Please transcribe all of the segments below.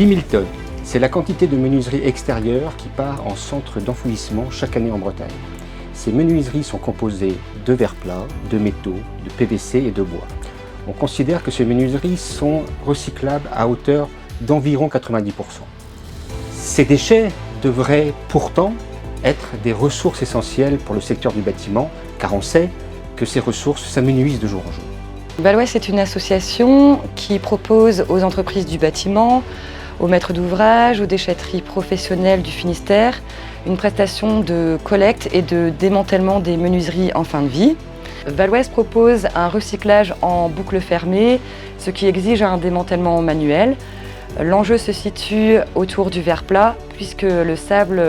10 000 tonnes, c'est la quantité de menuiserie extérieure qui part en centre d'enfouissement chaque année en Bretagne. Ces menuiseries sont composées de verre plat, de métaux, de PVC et de bois. On considère que ces menuiseries sont recyclables à hauteur d'environ 90%. Ces déchets devraient pourtant être des ressources essentielles pour le secteur du bâtiment, car on sait que ces ressources s'amenuisent de jour en jour. Valwest est une association qui propose aux entreprises du bâtiment, aux maîtres d'ouvrage, aux déchetteries professionnelles du Finistère, une prestation de collecte et de démantèlement des menuiseries en fin de vie. Valwest propose un recyclage en boucle fermée, ce qui exige un démantèlement manuel. L'enjeu se situe autour du verre plat, puisque le sable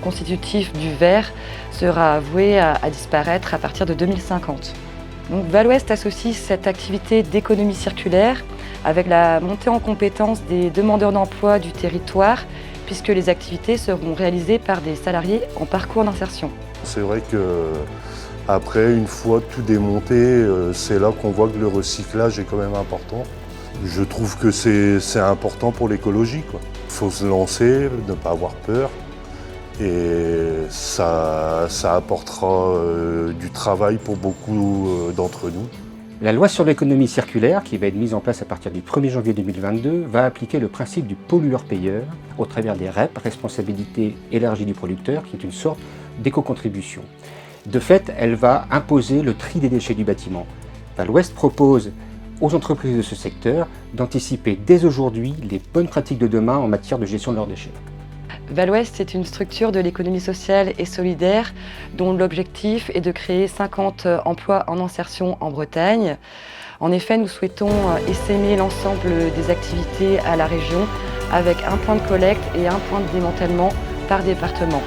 constitutif du verre sera voué à disparaître à partir de 2050. Donc Valwest associe cette activité d'économie circulaire avec la montée en compétence des demandeurs d'emploi du territoire, puisque les activités seront réalisées par des salariés en parcours d'insertion. C'est vrai que après, une fois tout démonté, c'est là qu'on voit que le recyclage est quand même important. Je trouve que c'est important pour l'écologie. Il faut se lancer, ne pas avoir peur. Et ça apportera du travail pour beaucoup d'entre nous. La loi sur l'économie circulaire, qui va être mise en place à partir du 1er janvier 2022, va appliquer le principe du pollueur-payeur au travers des REP, responsabilité élargie du producteur, qui est une sorte d'éco-contribution. De fait, elle va imposer le tri des déchets du bâtiment. Valwest propose aux entreprises de ce secteur d'anticiper dès aujourd'hui les bonnes pratiques de demain en matière de gestion de leurs déchets. Valwest est une structure de l'économie sociale et solidaire dont l'objectif est de créer 50 emplois en insertion en Bretagne. En effet, nous souhaitons essaimer l'ensemble des activités à la région avec un point de collecte et un point de démantèlement par département.